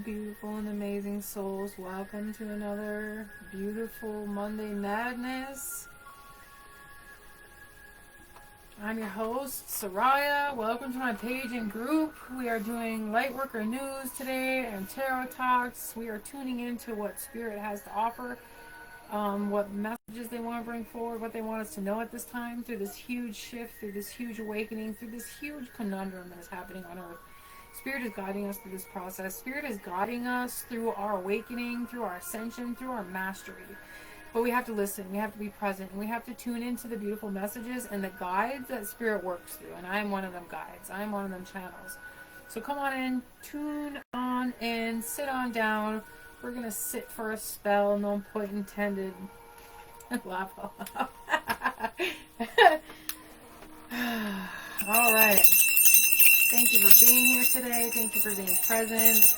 beautiful and amazing souls. Welcome to another beautiful Monday Madness. I'm your host, Soraya. Welcome to my page and group. We are doing Lightworker News today and Tarot Talks. We are tuning into what Spirit has to offer, what messages they want to bring forward, what they want us to know at this time through this huge shift, through this huge awakening, through this huge conundrum that is happening on Earth. Spirit is guiding us through this process. Spirit is guiding us through our awakening, through our ascension, through our mastery. But we have to listen, we have to be present, and we have to tune into the beautiful messages and the guides that Spirit works through. And I am one of them guides. I am one of them channels. So come on in, tune on in, sit on down. We're going to sit for a spell, no point intended. Laugh out loud. All right. Thank you for being here today. Thank you for being present.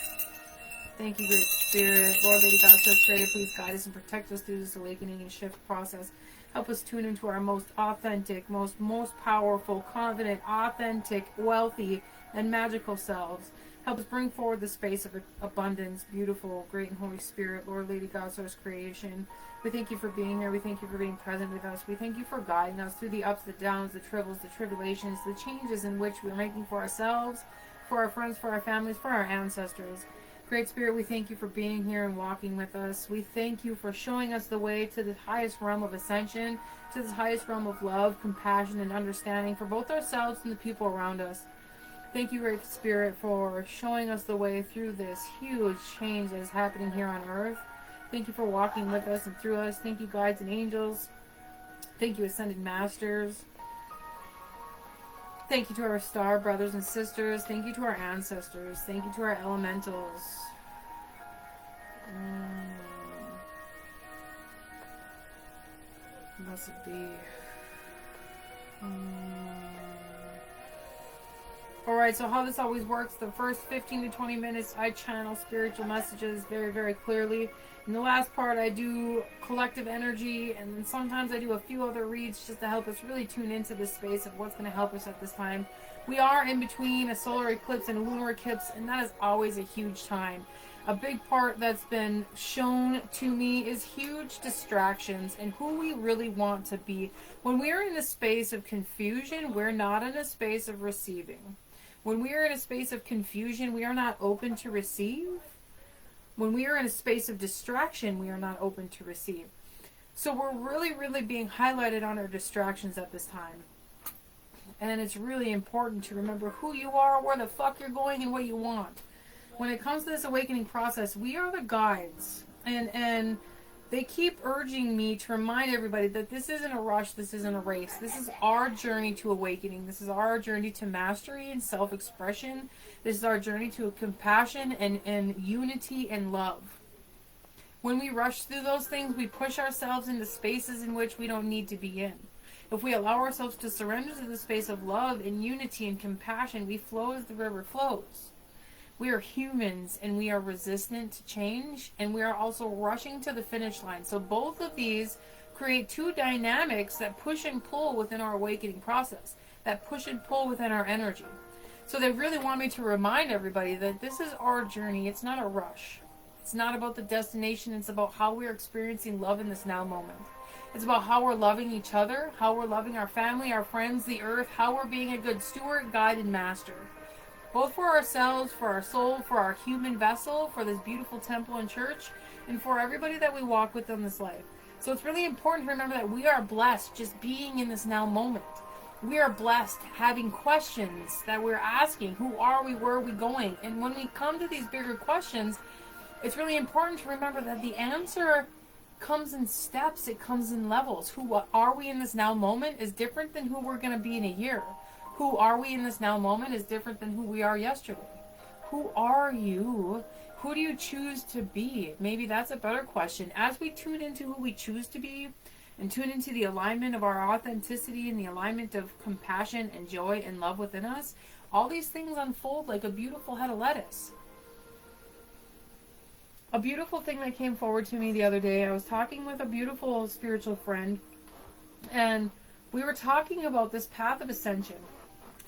Thank you, Great Spirit. Lord, Lady God, so straight, please guide us and protect us through this awakening and shift process. Help us tune into our most authentic, most powerful, confident, authentic, wealthy, and magical selves. Help us bring forward the space of abundance, beautiful, great, and Holy Spirit. Lord, Lady God, Source Creation. We thank you for being here. We thank you for being present with us. We thank you for guiding us through the ups, the downs, the troubles, the tribulations, the changes in which we're making for ourselves, for our friends, for our families, for our ancestors. Great Spirit, we thank you for being here and walking with us. We thank you for showing us the way to the highest realm of ascension, to the highest realm of love, compassion, and understanding for both ourselves and the people around us. Thank you, Great Spirit, for showing us the way through this huge change that is happening here on Earth. Thank you for walking with us and through us. Thank you, guides and angels. Thank you, Ascended Masters. Thank you to our star brothers and sisters. Thank you to our ancestors. Thank you to our elementals. Blessed be. Alright, so how this always works, the first 15 to 20 minutes I channel spiritual messages very, very clearly. In the last part I do collective energy, and then sometimes I do a few other reads just to help us really tune into this space of what's going to help us at this time. We are in between a solar eclipse and a lunar eclipse, and that is always a huge time. A big part that's been shown to me is huge distractions and who we really want to be. When we are in a space of confusion, we're not in a space of receiving. When we are in a space of confusion, we are not open to receive. When we are in a space of distraction, we are not open to receive. So we're really, really being highlighted on our distractions at this time. And it's really important to remember who you are, where the fuck you're going, and what you want. When it comes to this awakening process, we are the guides. And they keep urging me to remind everybody that this isn't a rush, this isn't a race. This is our journey to awakening. This is our journey to mastery and self-expression. This is our journey to compassion and unity and love. When we rush through those things, we push ourselves into spaces in which we don't need to be in. If we allow ourselves to surrender to the space of love and unity and compassion, we flow as the river flows. We are humans, and we are resistant to change, and we are also rushing to the finish line. So both of these create two dynamics that push and pull within our awakening process, that push and pull within our energy. So they really want me to remind everybody that this is our journey. It's not a rush. It's not about the destination. It's about how we're experiencing love in this now moment. It's about how we're loving each other, how we're loving our family, our friends, the earth, how we're being a good steward, guide, and master. Both for ourselves, for our soul, for our human vessel, for this beautiful temple and church, and for everybody that we walk with in this life. So it's really important to remember that we are blessed just being in this now moment. We are blessed having questions that we're asking. Who are we? Where are we going? And when we come to these bigger questions, it's really important to remember that the answer comes in steps. It comes in levels. Who are we in this now moment is different than who we're going to be in a year. Who are we in this now moment is different than who we are yesterday. Who are you? Who do you choose to be? Maybe that's a better question. As we tune into who we choose to be and tune into the alignment of our authenticity and the alignment of compassion and joy and love within us, all these things unfold like a beautiful head of lettuce. A beautiful thing that came forward to me the other day, I was talking with a beautiful spiritual friend, and we were talking about this path of ascension.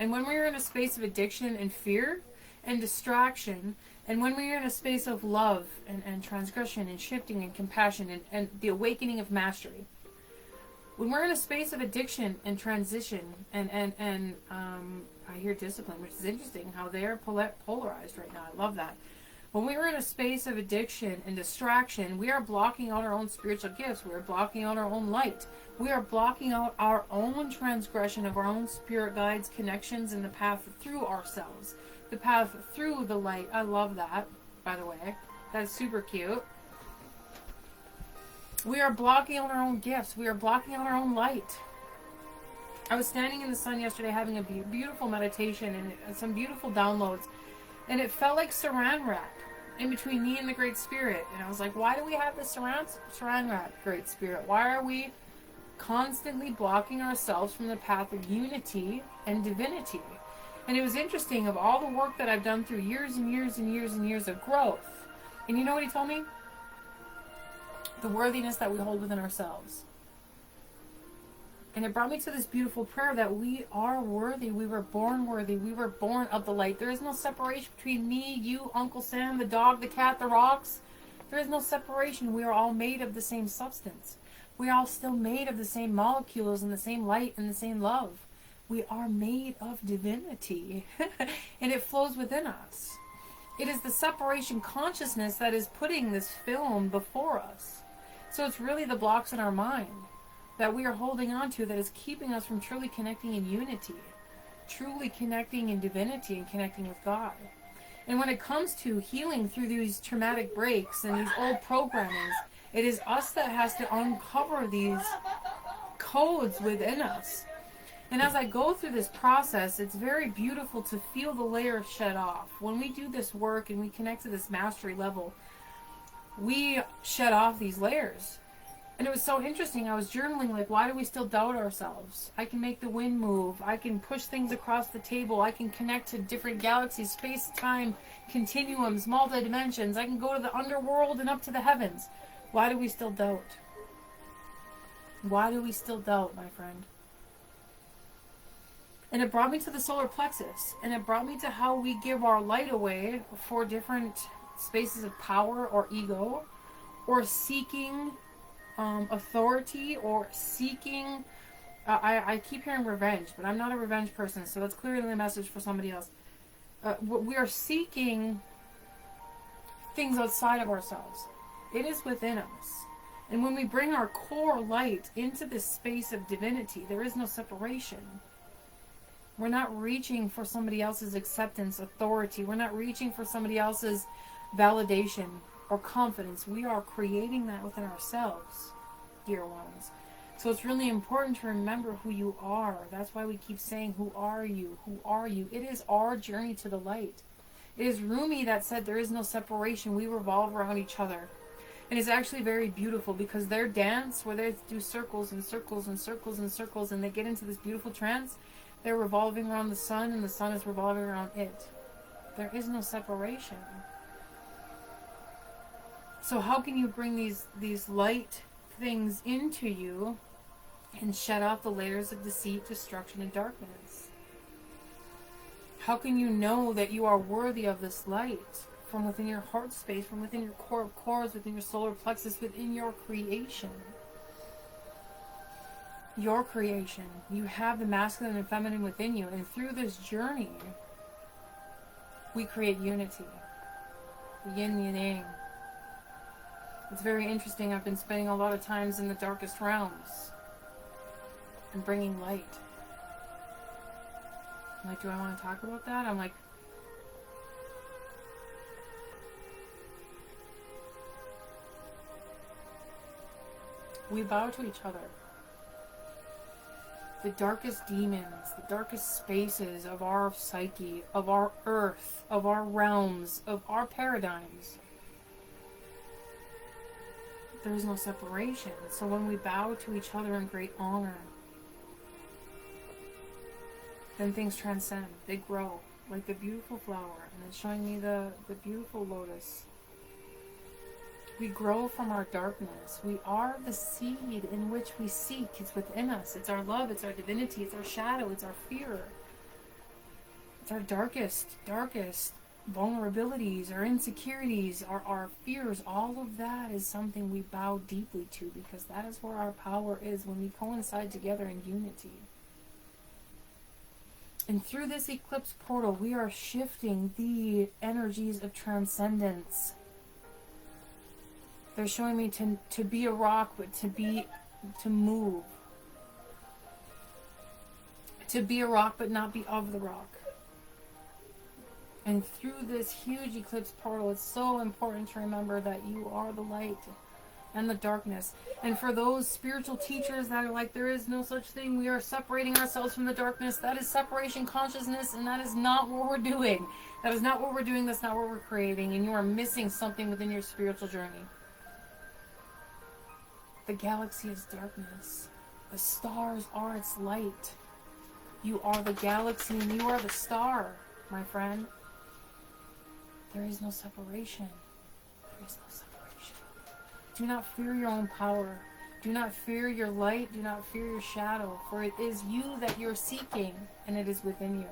And when we are in a space of addiction and fear and distraction And when we are in a space of love and transgression and shifting and compassion and the awakening of mastery, when we're in a space of addiction and transition and I hear discipline, which is interesting how they are polarized right now. I love that. When we are in a space of addiction and distraction, we are blocking out our own spiritual gifts. We are blocking out our own light. We are blocking out our own transgression of our own spirit guides, connections, and the path through ourselves. The path through the light. I love that, by the way. That's super cute. We are blocking out our own gifts. We are blocking out our own light. I was standing in the sun yesterday having a beautiful meditation and some beautiful downloads. And it felt like saran wrap in between me and the Great Spirit. And I was like, why do we have this saran wrap, Great Spirit? Why are we constantly blocking ourselves from the path of unity and divinity? And it was interesting, of all the work that I've done through years and years and years and years of growth. And you know what he told me? The worthiness that we hold within ourselves. And it brought me to this beautiful prayer that we are worthy. We were born worthy. We were born of the light. There is no separation between me, you, Uncle Sam, the dog, the cat, the rocks. There is no separation. We are all made of the same substance. We are all still made of the same molecules and the same light and the same love. We are made of divinity. And it flows within us. It is the separation consciousness that is putting this film before us. So it's really the blocks in our mind that we are holding on to that is keeping us from truly connecting in unity, truly connecting in divinity and connecting with God. And when it comes to healing through these traumatic breaks and these old programmings, it is us that has to uncover these codes within us. And as I go through this process, it's very beautiful to feel the layers shed off. When we do this work and we connect to this mastery level, we shed off these layers. And it was so interesting. I was journaling, like, why do we still doubt ourselves? I can make the wind move. I can push things across the table. I can connect to different galaxies, space, time, continuums, multi-dimensions. I can go to the underworld and up to the heavens. Why do we still doubt? Why do we still doubt, my friend? And it brought me to the solar plexus. And it brought me to how we give our light away for different spaces of power or ego, or seeking authority, or seeking I keep hearing revenge, but I'm not a revenge person, so that's clearly the message for somebody else. We are seeking things outside of ourselves. It is within us. And when we bring our core light into this space of divinity, there is no separation. We're not reaching for somebody else's acceptance, authority. We're not reaching for somebody else's validation or confidence. We are creating that within ourselves, dear ones. So it's really important to remember who you are. That's why we keep saying, who are you? Who are you? It is our journey to the light. It is Rumi that said there is no separation. We revolve around each other. And it's actually very beautiful, because their dance, where they do circles and circles and circles and circles, and they get into this beautiful trance, they're revolving around the sun, and the sun is revolving around it. There is no separation. So how can you bring these light things into you and shed off the layers of deceit, destruction, and darkness? How can you know that you are worthy of this light from within your heart space, from within your core of cores, within your solar plexus, within your creation? Your creation. You have the masculine and feminine within you, and through this journey, we create unity. The yin and yang. It's very interesting. I've been spending a lot of times in the darkest realms and bringing light. I'm like, do I want to talk about that? I'm like, we bow to each other. The darkest demons, the darkest spaces of our psyche, of our earth, of our realms, of our paradigms. There is no separation. So when we bow to each other in great honor, then things transcend. They grow like the beautiful flower. And it's showing me the beautiful lotus. We grow from our darkness. We are the seed in which we seek. It's within us. It's our love. It's our divinity. It's our shadow. It's our fear. It's our darkest vulnerabilities, our insecurities, our fears, all of that is something we bow deeply to, because that is where our power is when we coincide together in unity. And through this eclipse portal, we are shifting the energies of transcendence. They're showing me to be a rock, but to move. To be a rock, but not be of the rock. And through this huge eclipse portal, it's so important to remember that you are the light and the darkness. And for those spiritual teachers that are like, there is no such thing, we are separating ourselves from the darkness, that is separation consciousness, and that is not what we're doing. That is not what we're doing, that's not what we're creating, and you are missing something within your spiritual journey. The galaxy is darkness. The stars are its light. You are the galaxy and you are the star, my friend. There is no separation. There is no separation. Do not fear your own power. Do not fear your light. Do not fear your shadow. For it is you that you're seeking, and it is within you.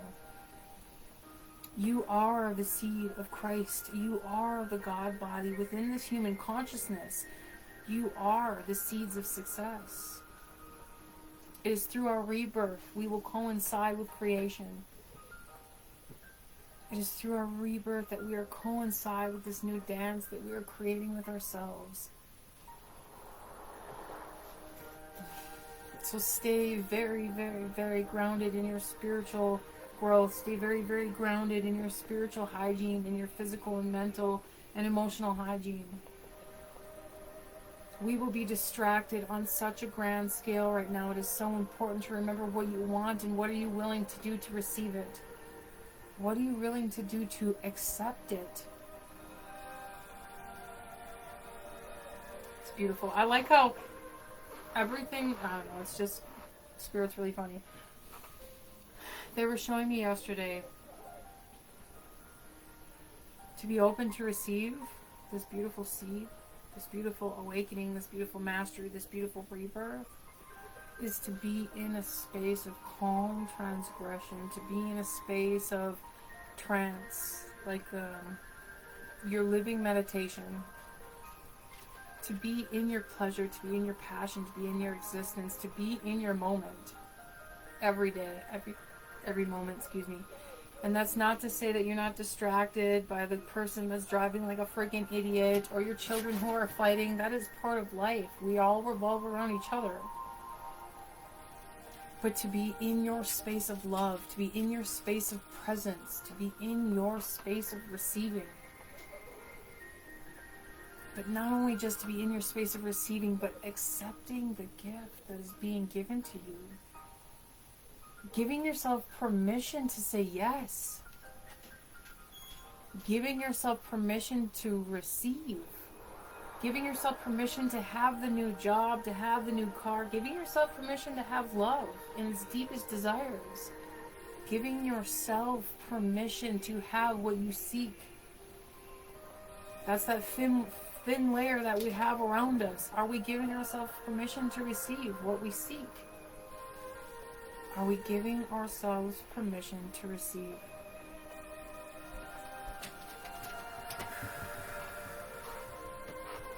You are the seed of Christ. You are the God body within this human consciousness. You are the seeds of success. It is through our rebirth we will coincide with creation. It is through our rebirth that we are coincide with this new dance that we are creating with ourselves. So stay very, very, very grounded in your spiritual growth. Stay very, very grounded in your spiritual hygiene, in your physical and mental and emotional hygiene. We will be distracted on such a grand scale right now. It is so important to remember what you want and what are you willing to do to receive it. What are you willing to do to accept it? It's beautiful. I like how everything, I don't know, it's just, Spirit's really funny. They were showing me yesterday to be open to receive this beautiful seed, this beautiful awakening, this beautiful mastery, this beautiful rebirth, is to be in a space of calm transgression, to be in a space of trance, like your living meditation, to be in your pleasure, to be in your passion, to be in your existence, to be in your moment, every day, every moment, excuse me. And that's not to say that you're not distracted by the person that's driving like a freaking idiot, or your children who are fighting. That is part of life. We all revolve around each other. But to be in your space of love, to be in your space of presence, to be in your space of receiving. But not only just to be in your space of receiving, but accepting the gift that is being given to you. Giving yourself permission to say yes. Giving yourself permission to receive. Giving yourself permission to have the new job, to have the new car. Giving yourself permission to have love in its deepest desires. Giving yourself permission to have what you seek. That's that thin layer that we have around us. Are we giving ourselves permission to receive what we seek? Are we giving ourselves permission to receive?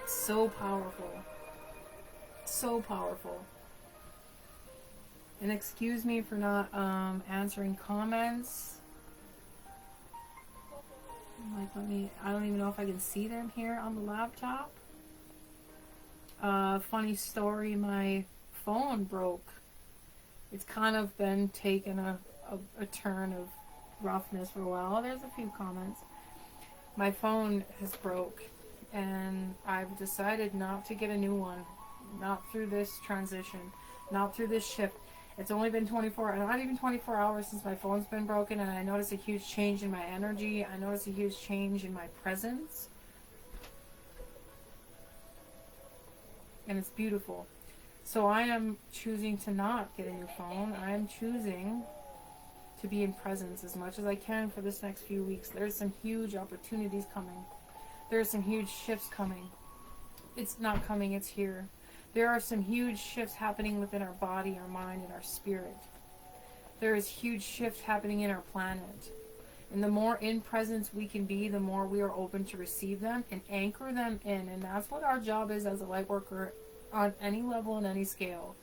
So powerful. So powerful. And excuse me for not answering comments. Like, I don't even know if I can see them here on the laptop. Funny story, my phone broke. It's kind of been taken a turn of roughness for a while. There's a few comments. My phone has broke, and I've decided not to get a new one. Not through this transition. Not through this shift. It's only been not even 24 hours since my phone's been broken, and I noticed a huge change in my energy. I noticed a huge change in my presence. And it's beautiful. So I am choosing to not get a new phone. I am choosing to be in presence as much as I can for this next few weeks. There's some huge opportunities coming. There's some huge shifts coming. It's not coming, it's here. There are some huge shifts happening within our body, our mind, and our spirit. There is huge shifts happening in our planet. And the more in presence we can be, the more we are open to receive them and anchor them in. And that's what our job is as a light worker on any level and any scale.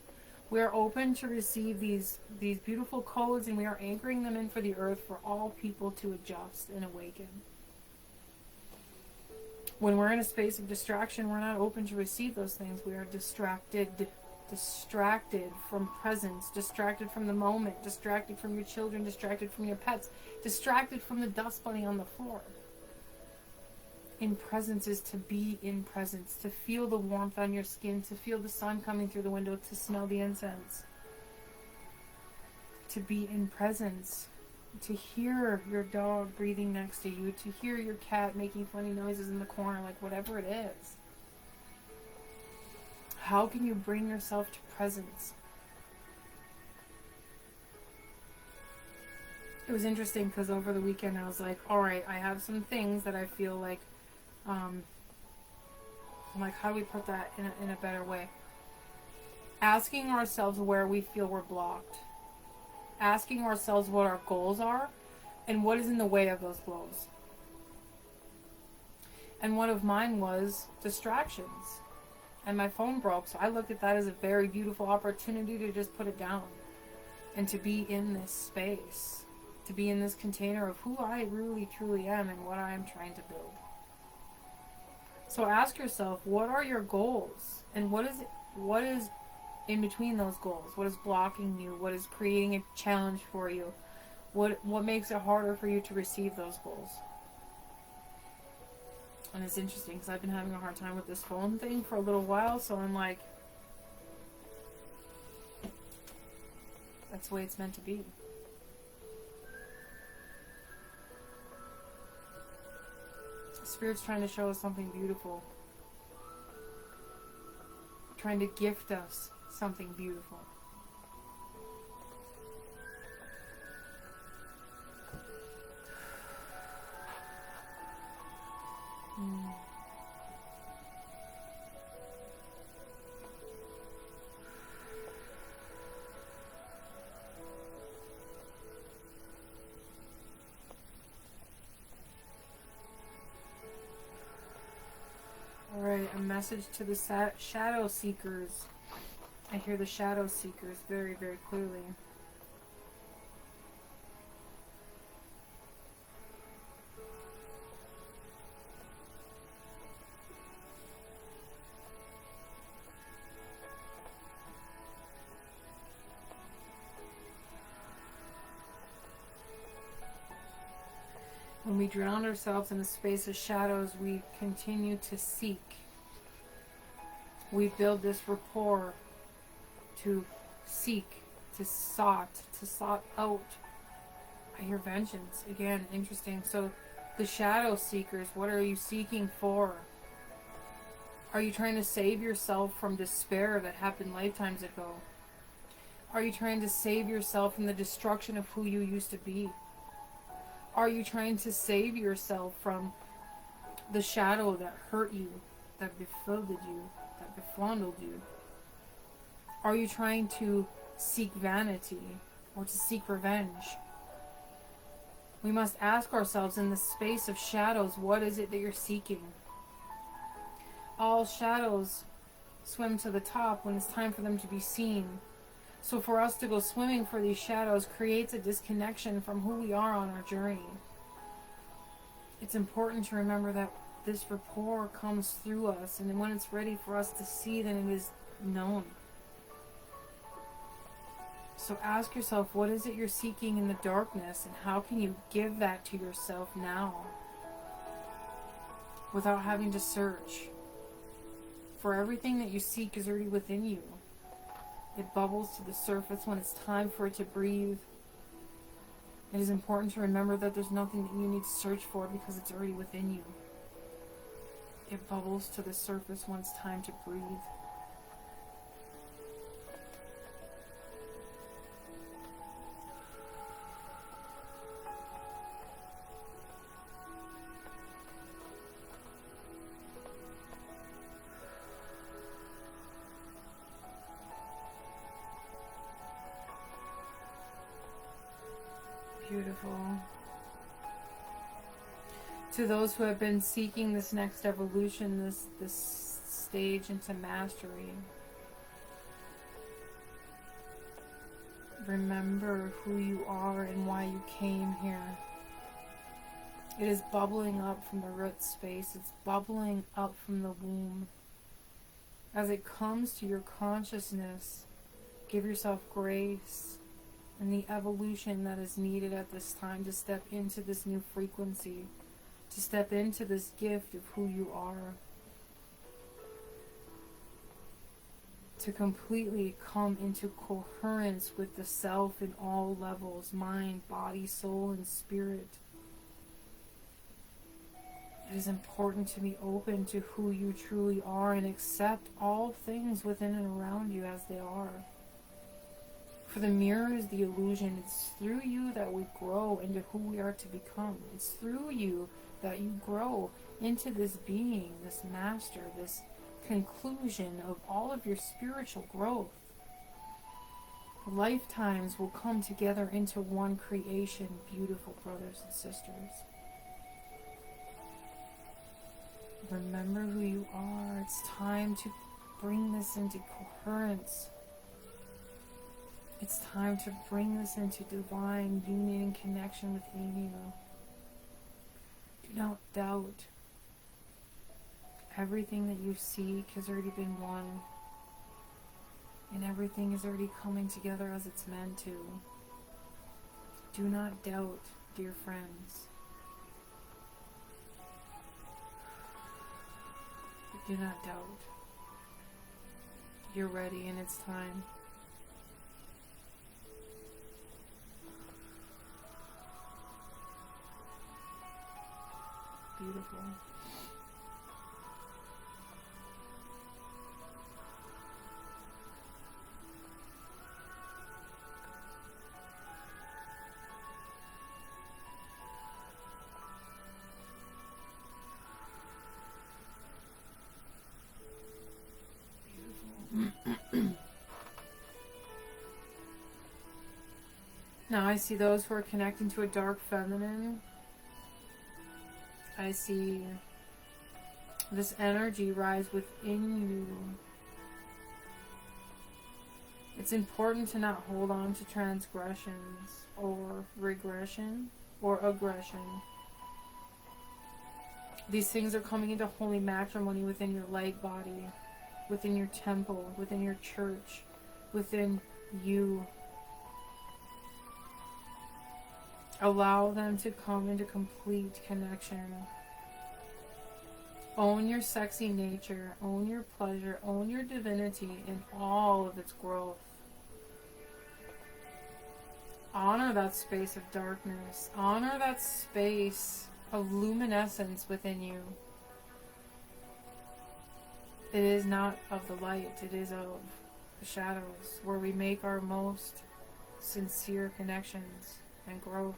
We are open to receive these beautiful codes, and we are anchoring them in for the earth for all people to adjust and awaken. When we're in a space of distraction, we're not open to receive those things. We are distracted from presence, distracted from the moment, distracted from your children, distracted from your pets, distracted from the dust bunny on the floor. In presence is to be in presence, to feel the warmth on your skin, to feel the sun coming through the window, to smell the incense. To be in presence, to hear your dog breathing next to you, to hear your cat making funny noises in the corner, like whatever it is. How can you bring yourself to presence? It was interesting because over the weekend I was like, all right, I have some things that I feel like, I'm like, how do we put that in a better way? Asking ourselves where we feel we're blocked. Asking ourselves what our goals are and what is in the way of those goals. And one of mine was distractions. And my phone broke, so I looked at that as a very beautiful opportunity to just put it down. And to be in this space. To be in this container of who I really truly am and what I am trying to build. So ask yourself, what are your goals? And what is in between those goals? What is blocking you? What is creating a challenge for you? What makes it harder for you to receive those goals? And it's interesting because I've been having a hard time with this phone thing for a little while, so I'm like, that's the way it's meant to be. Spirit's trying to show us something beautiful. Trying to gift us something beautiful. Alright, a message to the shadow seekers. I hear the shadow seekers very, very clearly. When we drown ourselves in a space of shadows, we continue to seek. We build this rapport to seek, to sought out. I hear vengeance. Again, interesting. So the shadow seekers, what are you seeking for? Are you trying to save yourself from despair that happened lifetimes ago? Are you trying to save yourself from the destruction of who you used to be? Are you trying to save yourself from the shadow that hurt you, that befriended you, that befondled you? Are you trying to seek vanity or to seek revenge? We must ask ourselves in the space of shadows, what is it that you're seeking? All shadows swim to the top when it's time for them to be seen. So for us to go swimming for these shadows creates a disconnection from who we are on our journey. It's important to remember that this rapport comes through us, and when it's ready for us to see, then it is known. So ask yourself, what is it you're seeking in the darkness, and how can you give that to yourself now without having to search? For everything that you seek is already within you. It bubbles to the surface when it's time for it to breathe. It is important to remember that there's nothing that you need to search for because it's already within you. It bubbles to the surface when it's time to breathe. Beautiful. To those who have been seeking this next evolution, this stage into mastery, remember who you are and why you came here. It is bubbling up from the root space. It's bubbling up from the womb. As it comes to your consciousness, give yourself grace and the evolution that is needed at this time to step into this new frequency, to step into this gift of who you are, to completely come into coherence with the self in all levels, mind, body, soul, and spirit. It is important to be open to who you truly are and accept all things within and around you as they are. For the mirror is the illusion. It's through you that we grow into who we are to become. It's through you that you grow into this being, this master, this conclusion of all of your spiritual growth. Lifetimes will come together into one creation, beautiful brothers and sisters. Remember who you are. It's time to bring this into coherence. It's time to bring this into divine union and connection within you. Do not doubt. Everything that you seek has already been won. And everything is already coming together as it's meant to. Do not doubt, dear friends. Do not doubt. You're ready and it's time. Beautiful. Now I see those who are connecting to a dark feminine. I see this energy rise within you. It's important to not hold on to transgressions or regression or aggression. These things are coming into holy matrimony within your light body, within your temple, within your church, within you. Allow them to come into complete connection. Own your sexy nature, own your pleasure, own your divinity in all of its growth. Honor that space of darkness. Honor that space of luminescence within you. It is not of the light, it is of the shadows, where we make our most sincere connections and growth.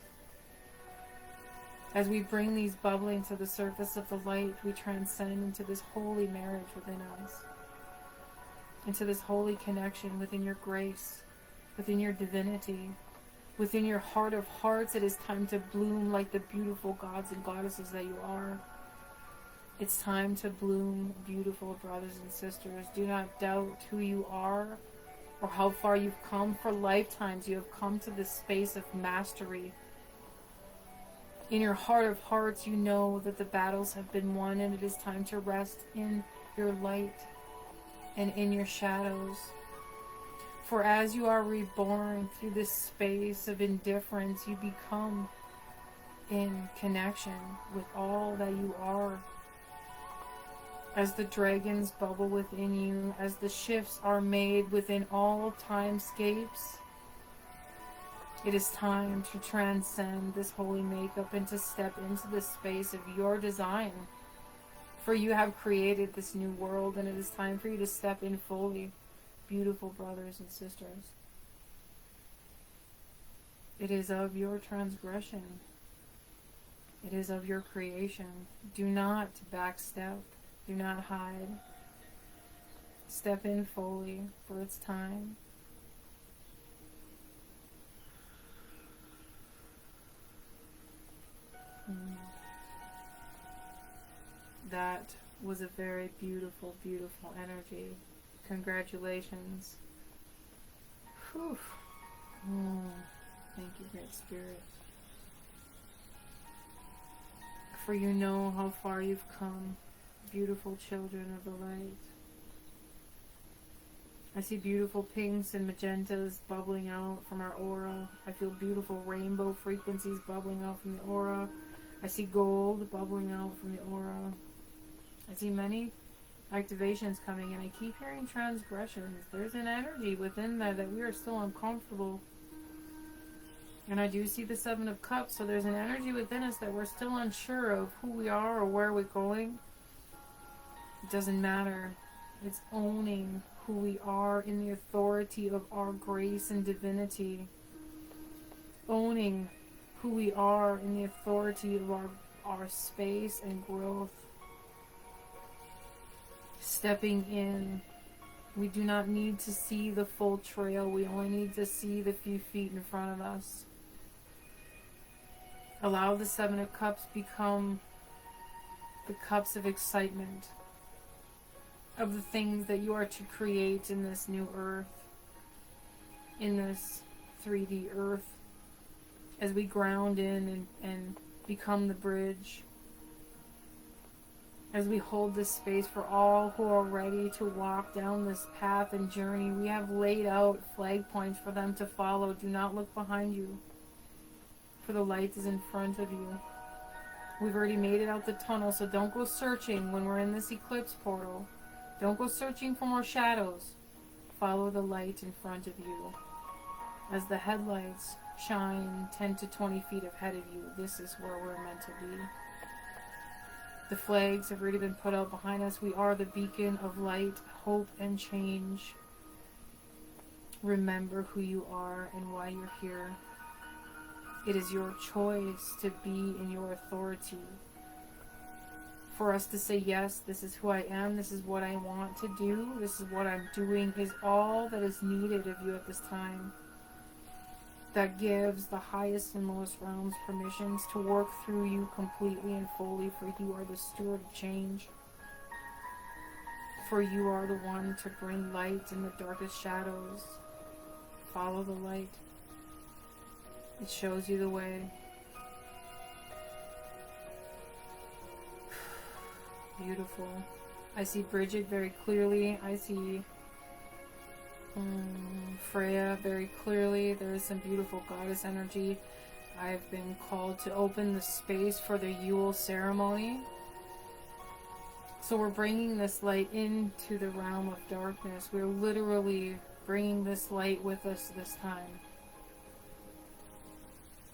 As we bring these bubbling to the surface of the light, we transcend into this holy marriage within us, into this holy connection within your grace, within your divinity, within your heart of hearts. It is time to bloom like the beautiful gods and goddesses that you are. It's time to bloom, beautiful brothers and sisters. Do not doubt who you are or how far you've come. For lifetimes you have come to this space of mastery. In your heart of hearts, you know that the battles have been won, and it is time to rest in your light and in your shadows. For as you are reborn through this space of indifference, you become in connection with all that you are. As the dragons bubble within you, as the shifts are made within all timescapes, it is time to transcend this holy makeup and to step into the space of your design. For you have created this new world, and it is time for you to step in fully, beautiful brothers and sisters. It is of your transgression. It is of your creation. Do not backstep. Do not hide. Step in fully, for it's time. That was a very beautiful, beautiful energy. Congratulations. Whew. Oh, thank you, Great Spirit. For you know how far you've come, beautiful children of the light. I see beautiful pinks and magentas bubbling out from our aura. I feel beautiful rainbow frequencies bubbling out from the aura. I see gold bubbling out from the aura. I see many activations coming, and I keep hearing transgressions. There's an energy within there that we are still uncomfortable. And I do see the Seven of Cups, so there's an energy within us that we're still unsure of who we are or where we're going. It doesn't matter. It's owning who we are in the authority of our grace and divinity. Owning who we are in the authority of our space and growth. Stepping in. We do not need to see the full trail. We only need to see the few feet in front of us. Allow the Seven of Cups become the cups of excitement, of the things that you are to create in this new earth, in this 3D earth, as we ground in and become the bridge, as we hold this space for all who are ready to walk down this path and journey. We have laid out flag points for them to follow. Do not look behind you, for the light is in front of you. We've already made it out the tunnel, so don't go searching when we're in this eclipse portal. Don't go searching for more shadows. Follow the light in front of you. As the headlights shine 10 to 20 feet ahead of you, this is where we're meant to be. The flags have already been put out behind us. We are the beacon of light, hope, and change. Remember who you are and why you're here. It is your choice to be in your authority. For us to say, yes, this is who I am, this is what I want to do, this is what I'm doing, is all that is needed of you at this time. That gives the highest and lowest realms permissions to work through you completely and fully, for you are the steward of change. For you are the one to bring light in the darkest shadows. Follow the light. It shows you the way. Beautiful. I see Bridget very clearly. I see Freya very clearly. There is some beautiful goddess energy. I've been called to open the space for the Yule ceremony. So we're bringing this light into the realm of darkness. We're literally bringing this light with us this time.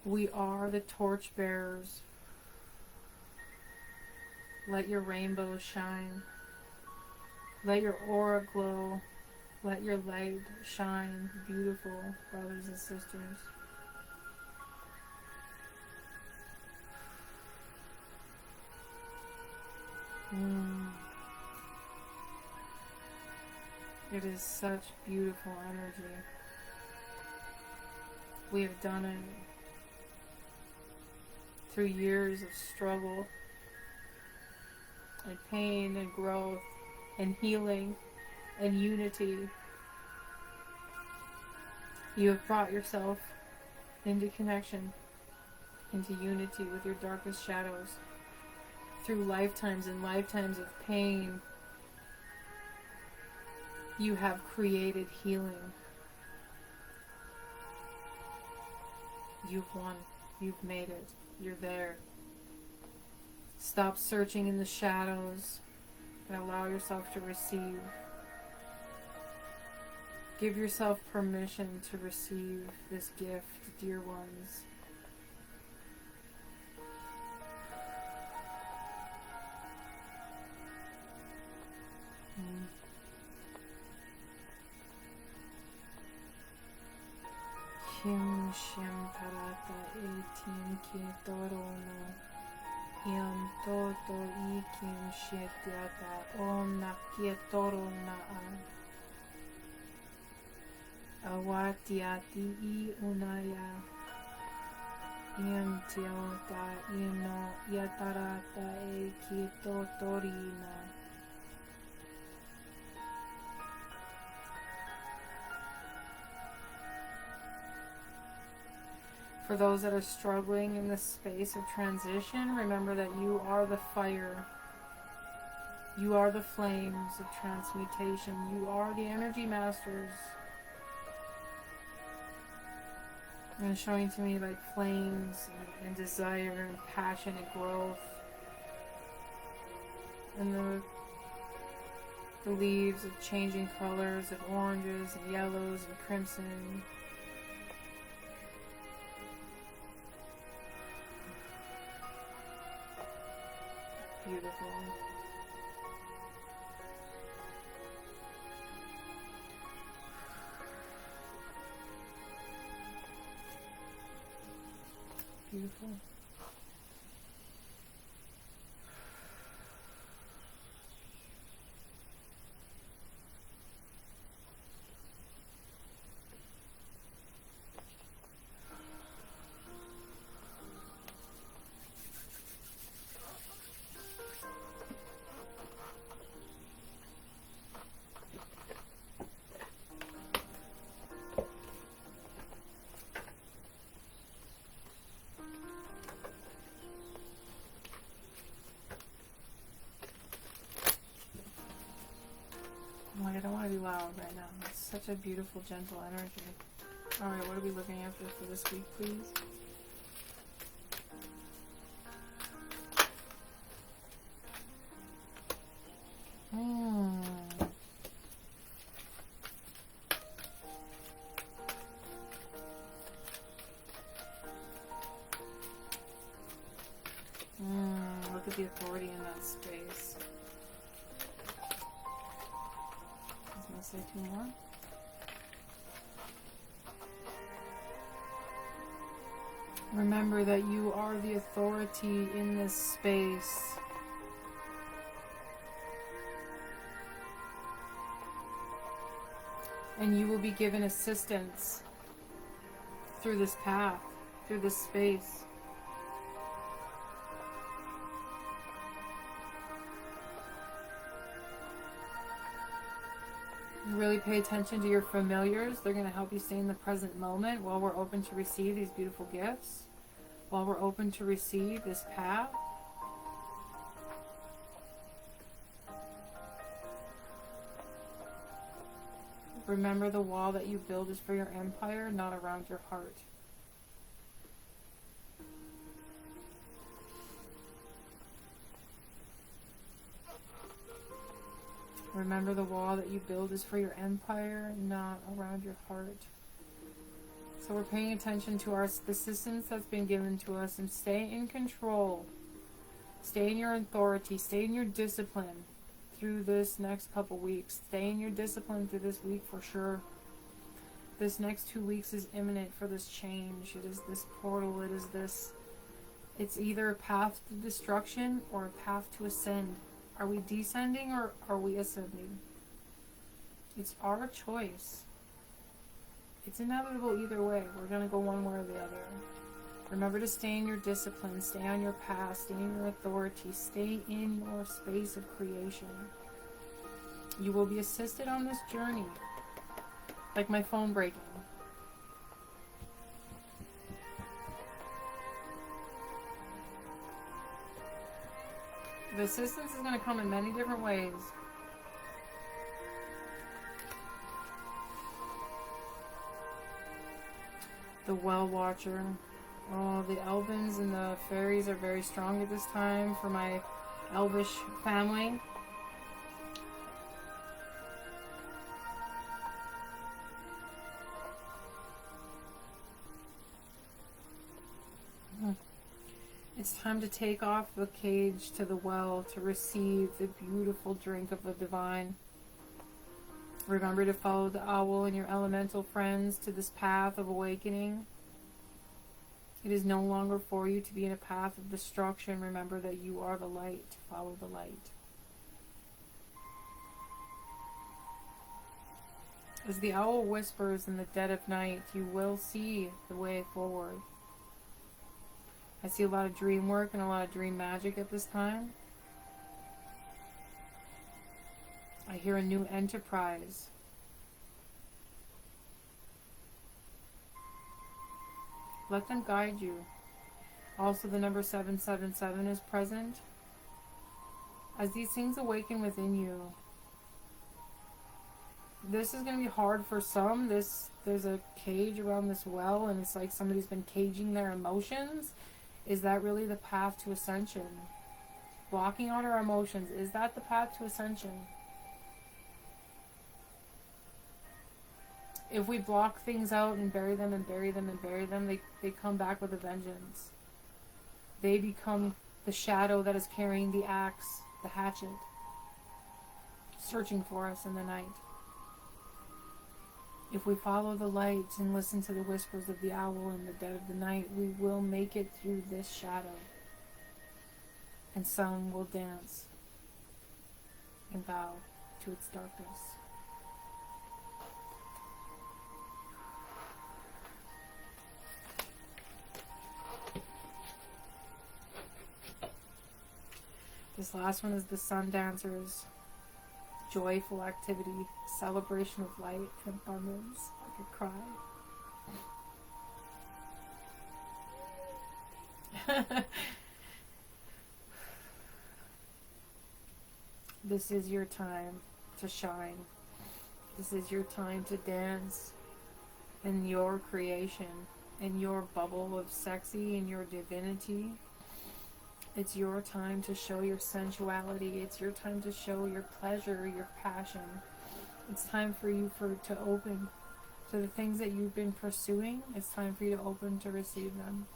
We are the torch bearers. Let your rainbow shine. Let your aura glow. Let your light shine. Beautiful brothers and sisters. It is such beautiful energy. We have done it through years of struggle and pain and growth and healing and unity. You have brought yourself into connection, into unity with your darkest shadows. Through lifetimes and lifetimes of pain, you have created healing. You've won. You've made it. You're there. Stop searching in the shadows and allow yourself to receive. Give yourself permission to receive this gift, dear ones. Kim Shem Parata Etim Kitorono Yam Toto Ikim Shetiata Om Nakietorona Awatiati I Unaya Yantiota ino yatarata e kitotorina. For those that are struggling in this space of transition, remember that you are the fire. You are the flames of transmutation. You are the energy masters. And showing to me like flames and desire and passion and growth. And the leaves of changing colors of oranges and yellows and crimson. Beautiful. Beautiful. I don't want to be loud right now. It's such a beautiful, gentle energy. Alright, what are we looking at for this week, please? Look at the authority in that space. I was going to say 2 more. Remember that you are the authority in this space. And you will be given assistance through this path, through this space. Really pay attention to your familiars. They're going to help you stay in the present moment while we're open to receive these beautiful gifts. While we're open to receive this path. Remember, the wall that you build is for your empire, not around your heart. Remember, the wall that you build is for your empire, not around your heart. So we're paying attention to the systems that's been given to us, and stay in control. Stay in your authority. Stay in your discipline through this next couple weeks. Stay in your discipline through this week for sure. This next 2 weeks is imminent for this change. It is this portal. It is this. It's either a path to destruction or a path to ascend. Are we descending or are we ascending? It's our choice. It's inevitable either way. We're going to go one way or the other. Remember to stay in your discipline, stay on your path, stay in your authority, stay in your space of creation. You will be assisted on this journey. Like my phone breaking. The assistance is going to come in many different ways. The Well Watcher. Oh, the Elvins and the fairies are very strong at this time for my Elvish family. It's time to take off the cage to the well to receive the beautiful drink of the divine. Remember to follow the owl and your elemental friends to this path of awakening. It is no longer for you to be in a path of destruction. Remember that you are the light. Follow the light. As the owl whispers in the dead of night, you will see the way forward. I see a lot of dream work and a lot of dream magic at this time. I hear a new enterprise. Let them guide you. Also, the number 777 is present. As these things awaken within you, this is going to be hard for some. There's a cage around this well, and it's like somebody's been caging their emotions. Is that really the path to ascension? Blocking out our emotions, is that the path to ascension? If we block things out and bury them and bury them and bury them, they come back with a vengeance. They become the shadow that is carrying the axe, the hatchet, searching for us in the night. If we follow the light and listen to the whispers of the owl in the dead of the night, we will make it through this shadow. And sun will dance and bow to its darkness. This last one is the sun dancers. Joyful activity, celebration of light and abundance. I could cry. This is your time to shine. This is your time to dance in your creation, in your bubble of sexy, in your divinity. It's your time to show your sensuality. It's your time to show your pleasure, your passion. It's time for you to open to the things that you've been pursuing. It's time for you to open to receive them.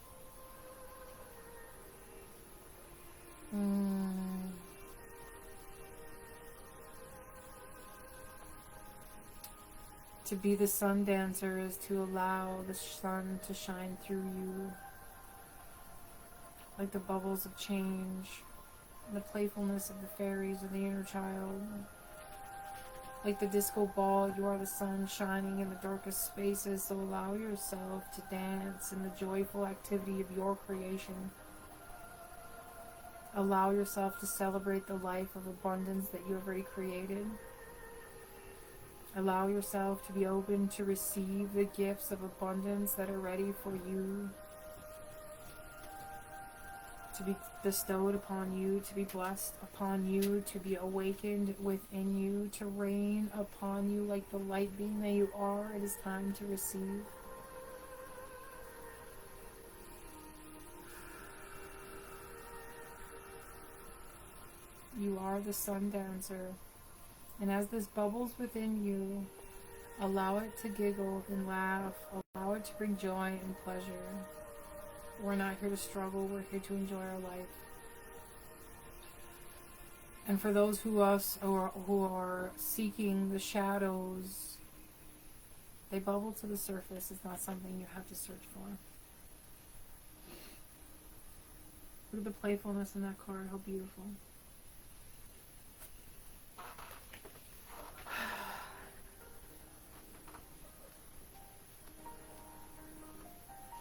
To be the sun dancer is to allow the sun to shine through you. Like the bubbles of change, the playfulness of the fairies or the inner child. Like the disco ball, you are the sun shining in the darkest spaces, so allow yourself to dance in the joyful activity of your creation. Allow yourself to celebrate the life of abundance that you have already created. Allow yourself to be open to receive the gifts of abundance that are ready for you, to be bestowed upon you, to be blessed upon you, to be awakened within you, to rain upon you like the light being that you are. It is time to receive. You are the sun dancer, and as this bubbles within you, allow it to giggle and laugh, allow it to bring joy and pleasure. We're not here to struggle, we're here to enjoy our life. And for those who are seeking the shadows, they bubble to the surface. It's not something you have to search for. Look at the playfulness in that card, how beautiful.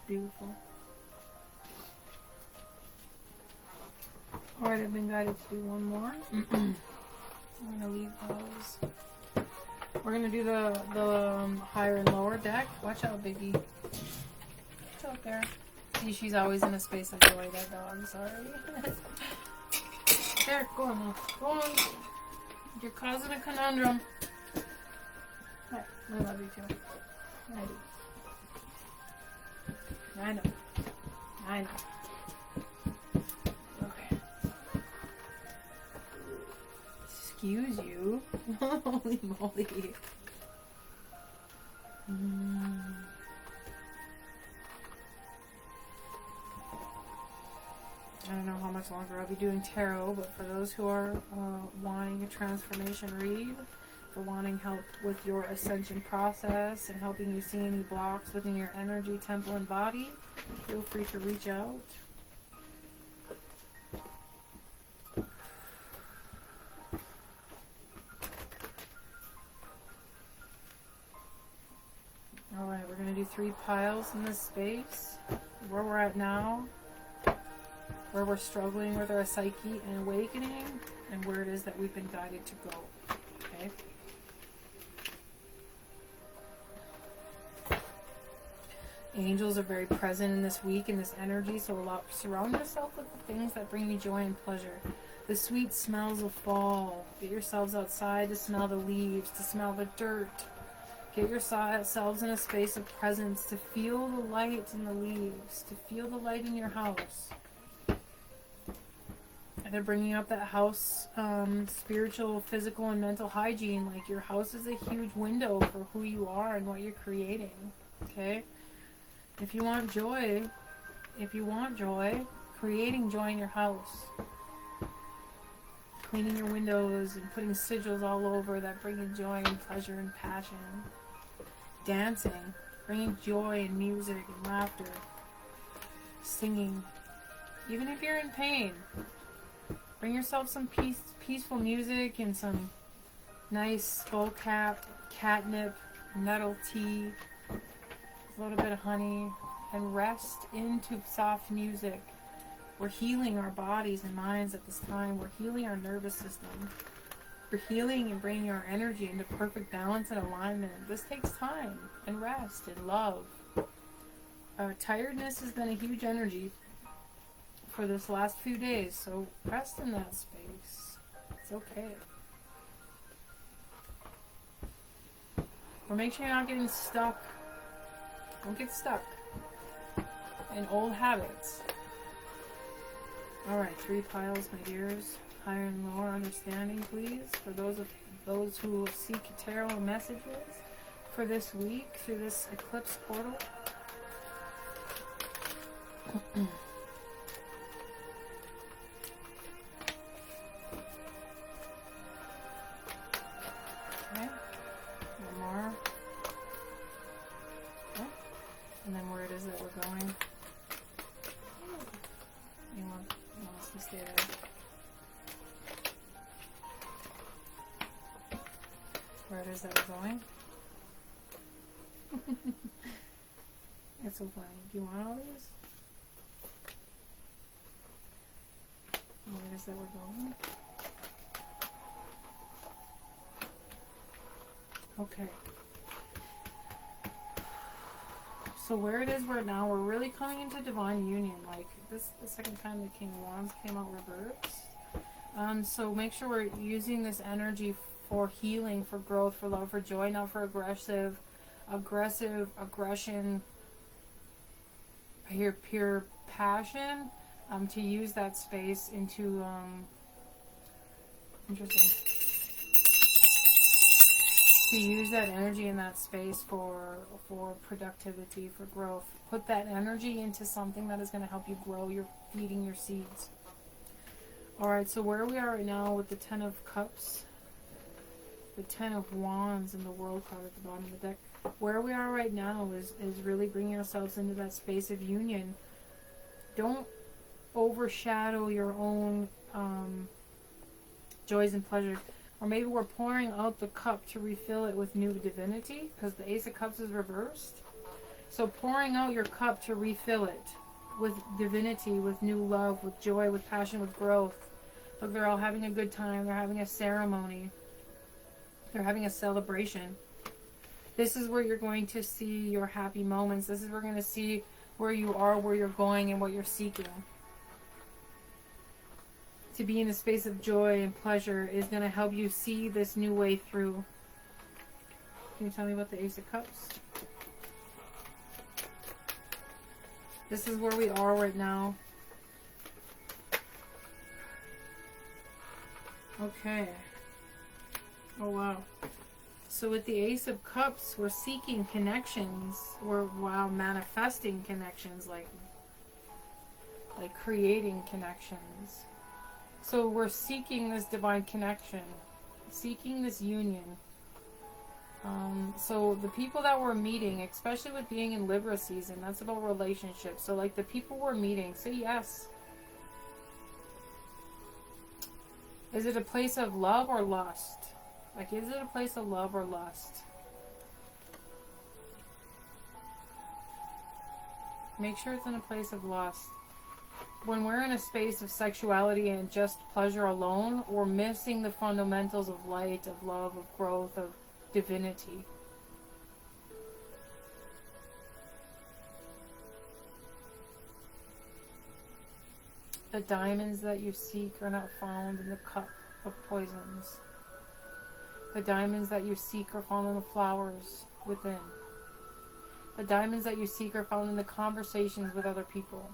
Beautiful. Alright, I've been guided to do one more. I'm going to leave those. We're going to do the higher and lower deck. Watch out, Biggie. It's out there. See, she's always in a space of joy, that dog. Sorry. There, go on now. Go on. You're causing a conundrum. There, I love you too. I do. I know. I know. Excuse you. Holy moly. I don't know how much longer I'll be doing tarot, but for those who are wanting a transformation read, for wanting help with your ascension process and helping you see any blocks within your energy, temple, and body, feel free to reach out. Alright, we're going to do 3 piles in this space. Where we're at now, where we're struggling with our psyche and awakening, and where it is that we've been guided to go. Okay? Angels are very present in this week, in this energy, so surround yourself with the things that bring you joy and pleasure. The sweet smells of fall. Get yourselves outside to smell the leaves, to smell the dirt. Get yourselves in a space of presence, to feel the light in the leaves, to feel the light in your house. And they're bringing up that house, spiritual, physical, and mental hygiene. Like, your house is a huge window for who you are and what you're creating. Okay? If you want joy, creating joy in your house. Cleaning your windows and putting sigils all over that bring you joy and pleasure and passion. Dancing, bringing joy and music and laughter. Singing. Even if you're in pain, bring yourself some peaceful music and some nice skullcap, catnip, nettle tea, a little bit of honey, and rest into soft music. We're healing our bodies and minds at this time. We're healing our nervous system. We're healing and bringing our energy into perfect balance and alignment. This takes time and rest and love. Tiredness has been a huge energy for this last few days, so rest in that space. It's okay. But make sure you're not getting stuck. Don't get stuck in old habits. Alright, 3 piles, my dears. Higher and lower understanding, please. For those who seek tarot messages for this week through this eclipse portal. Okay. One more. Okay. And then where it is that we're going. Let's stay there. Where it is that we're going. It's so funny. Do you want all these? Where it is that we're going? Okay. So where it is right now, we're really coming into divine union. Like, this is the second time the King of Wands came out reversed. So make sure we're using this energy for healing, for growth, for love, for joy, not for aggression, pure passion. To use that space into, interesting. To use that energy in that space for productivity, for growth. Put that energy into something that is going to help you grow. You're feeding your seeds. Alright, so where we are right now with the 10 of Cups, the 10 of Wands, and the World card at the bottom of the deck, where we are right now is really bringing ourselves into that space of union. Don't overshadow your own joys and pleasures. Or maybe we're pouring out the cup to refill it with new divinity, because the Ace of Cups is reversed. So pouring out your cup to refill it with divinity, with new love, with joy, with passion, with growth. Look, they're all having a good time. They're having a ceremony. They're having a celebration. This is where you're going to see your happy moments. This is where you're going to see where you are, where you're going, and what you're seeking. To be in a space of joy and pleasure is going to help you see this new way through. Can you tell me about the Ace of Cups? This is where we are right now. Okay. Oh, wow. So with the Ace of Cups, we're seeking connections. We're, while manifesting connections, like creating connections. So we're seeking this divine connection, seeking this union. So the people that we're meeting, especially with being in Libra season, that's about relationships. So like the people we're meeting, say yes. Is it a place of love or lust? Like, is it a place of love or lust? Make sure it's in a place of lust. when we're in a space of sexuality and just pleasure alone, we're missing the fundamentals of light, of love, of growth, of divinity. The diamonds that you seek are not found in the cup of poisons. The diamonds that you seek are found in the flowers within. The diamonds that you seek are found in the conversations with other people.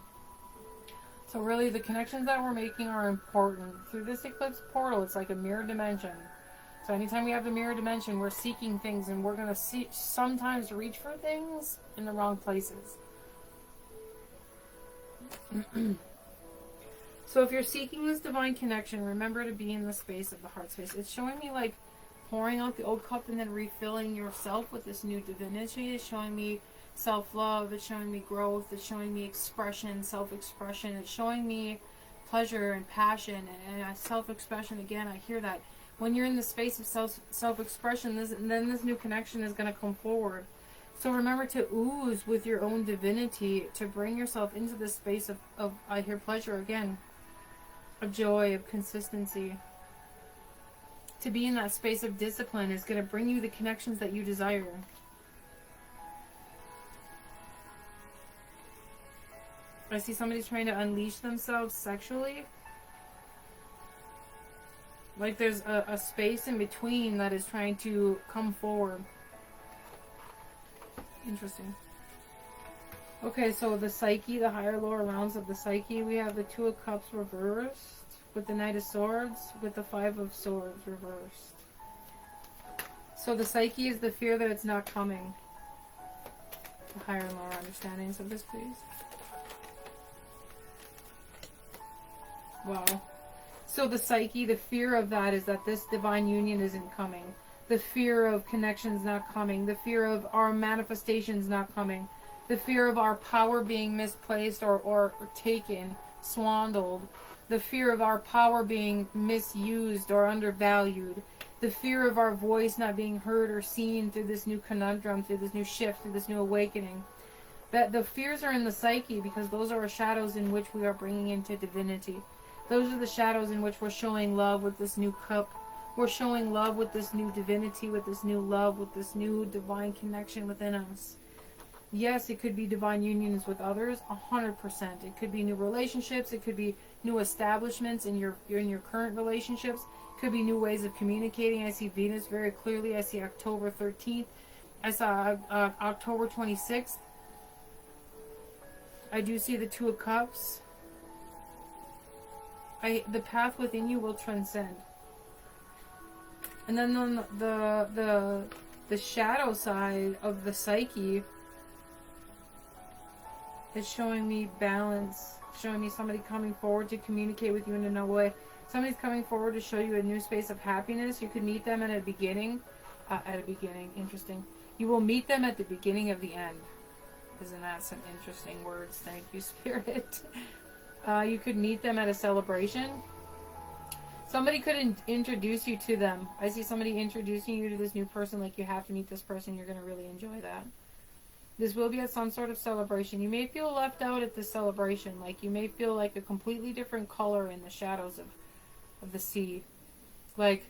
So really, the connections that we're making are important. Through this eclipse portal, it's like a mirror dimension. So anytime we have a mirror dimension, we're seeking things, and we're going to sometimes reach for things in the wrong places. So if you're seeking this divine connection, remember to be in the space of the heart space. It's showing me like pouring out the old cup and then refilling yourself with this new divinity. It's showing me self-love. It's showing me growth. It's showing me expression, self-expression. It's showing me pleasure and passion and self-expression. Again, I hear that. When you're in the space of self-expression, then this new connection is going to come forward. So remember to ooze with your own divinity, to bring yourself into this space of I hear pleasure again, of joy, of consistency. To be in that space of discipline is going to bring you the connections that you desire. I see somebody trying to unleash themselves sexually. Like there's a space in between that is trying to come forward. Interesting. Okay, so the psyche, the higher lower realms of the psyche, we have the Two of Cups reversed, with the Knight of Swords, with the Five of Swords reversed. So the psyche is the fear that it's not coming. The higher and lower understandings of this, please. Wow. So the psyche, the fear of that is that this divine union isn't coming. The fear of connections not coming. The fear of our manifestations not coming. The fear of our power being misplaced or taken, swindled. The fear of our power being misused or undervalued. The fear of our voice not being heard or seen through this new conundrum, through this new shift, through this new awakening. That the fears are in the psyche because those are shadows in which we are bringing into divinity. Those are the shadows in which we're showing love with this new cup. We're showing love with this new divinity, with this new love, with this new divine connection within us. Yes, it could be divine unions with others, 100%. It could be new relationships. It could be new establishments in your current relationships. It could be new ways of communicating. I see Venus very clearly. I see October 13th. I saw October 26th. I do see the Two of Cups. The path within you will transcend. And then on the shadow side of the psyche, it's showing me balance, showing me somebody coming forward to communicate with you in a new way. Somebody's coming forward to show you a new space of happiness. You could meet them at a beginning. Interesting. You will meet them at the beginning of the end. Isn't that some interesting words? Thank you, Spirit. You could meet them at a celebration. Somebody could introduce you to them. I see somebody introducing you to this new person, like you have to meet this person. You're going to really enjoy that. This will be at some sort of celebration. You may feel left out at this celebration. Like you may feel like a completely different color in the shadows of the sea. Like,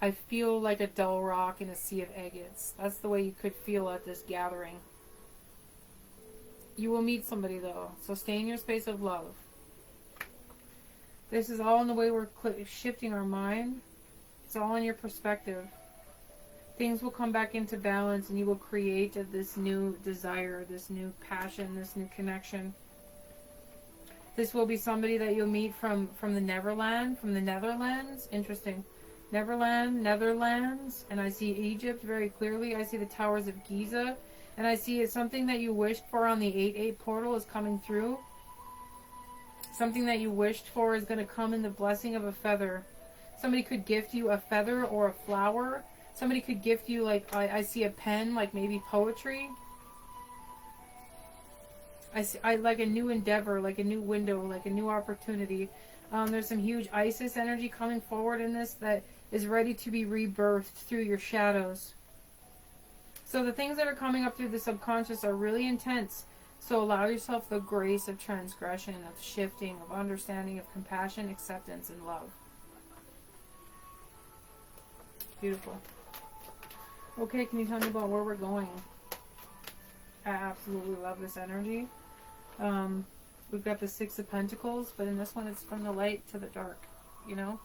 I feel like a dull rock in a sea of agates. That's the way you could feel at this gathering. You will meet somebody though. So stay in your space of love. This is all in the way we're shifting our mind. It's all in your perspective. Things will come back into balance and you will create this new desire, this new passion, this new connection. This will be somebody that you'll meet from the Netherlands. Interesting. Netherlands. And I see Egypt very clearly. I see the Towers of Giza. And I see it's something that you wished for on the 8-8 portal is coming through. Something that you wished for is going to come in the blessing of a feather. Somebody could gift you a feather or a flower. Somebody could gift you, like, I see a pen, like maybe poetry. I like a new endeavor, like a new window, like a new opportunity. There's some huge Isis energy coming forward in this that is ready to be rebirthed through your shadows. So the things that are coming up through the subconscious are really intense. So allow yourself the grace of transgression, of shifting, of understanding, of compassion, acceptance, and love. Beautiful. Okay, can you tell me about where we're going? I absolutely love this energy. We've got the Six of Pentacles, but in this one it's from the light to the dark, you know?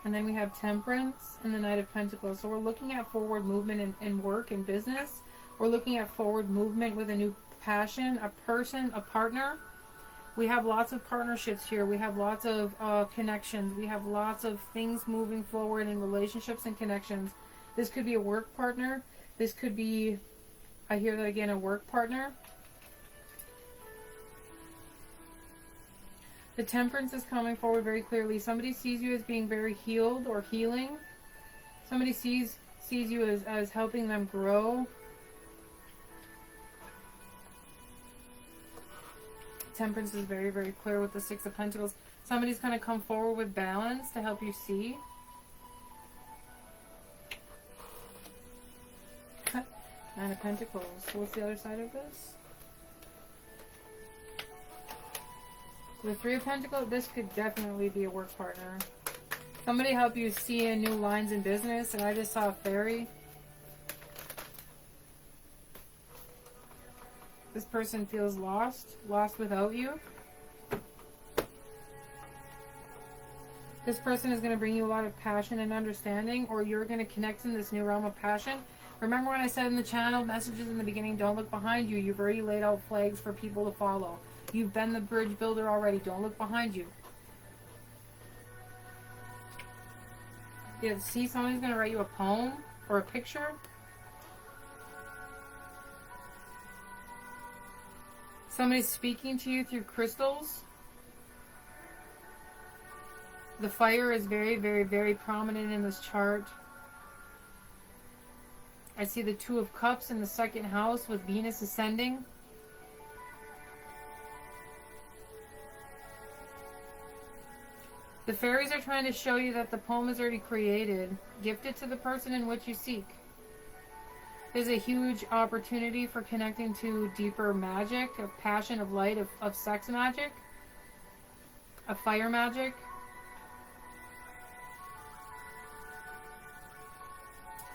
And then we have Temperance and the Knight of Pentacles. So we're looking at forward movement in work and business. We're looking at forward movement with a new passion, a person, a partner. We have lots of partnerships here. We have lots of connections. We have lots of things moving forward in relationships and connections. This could be a work partner. This could be, I hear that again, a work partner. The Temperance is coming forward very clearly. Somebody sees you as being very healed or healing. Somebody sees you as helping them grow. Temperance is very, very clear with the Six of Pentacles. Somebody's going to come forward with balance to help you see. Nine of Pentacles. So what's the other side of this? The Three of Pentacles, this could definitely be a work partner. Somebody help you see in new lines in business, and I just saw a fairy. This person feels lost without you. This person is going to bring you a lot of passion and understanding, or you're going to connect in this new realm of passion. Remember when I said in the channel messages in the beginning, don't look behind you. You've already laid out flags for people to follow. You've been the bridge builder already. Don't look behind you. Yeah, see, somebody's going to write you a poem or a picture. Somebody's speaking to you through crystals. The fire is very, very, very prominent in this chart. I see the Two of Cups in the second house with Venus ascending. The fairies are trying to show you that the poem is already created. Gift it to the person in which you seek. There's a huge opportunity for connecting to deeper magic, of passion, of light, of sex magic, of fire magic.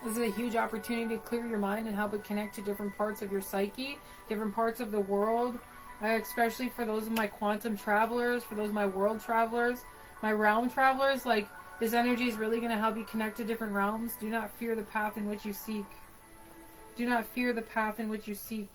This is a huge opportunity to clear your mind and help it connect to different parts of your psyche, different parts of the world, especially for those of my quantum travelers, for those of my world travelers. My realm travelers, like, this energy is really going to help you connect to different realms. Do not fear the path in which you seek. Do not fear the path in which you seek.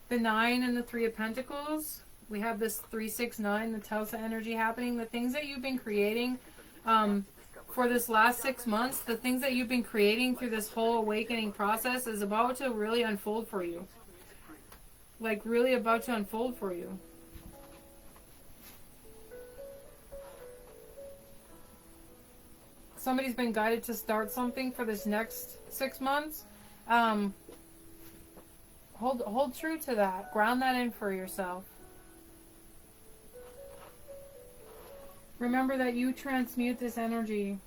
The Nine and the Three of Pentacles. We have this 369, the Telsa energy happening. The things that you've been creating for this last 6 months, the things that you've been creating through this whole awakening process is about to really unfold for you. Like, really about to unfold for you. Somebody's been guided to start something for this next 6 months. Hold true to that. Ground that in for yourself. Remember that you transmute this energy.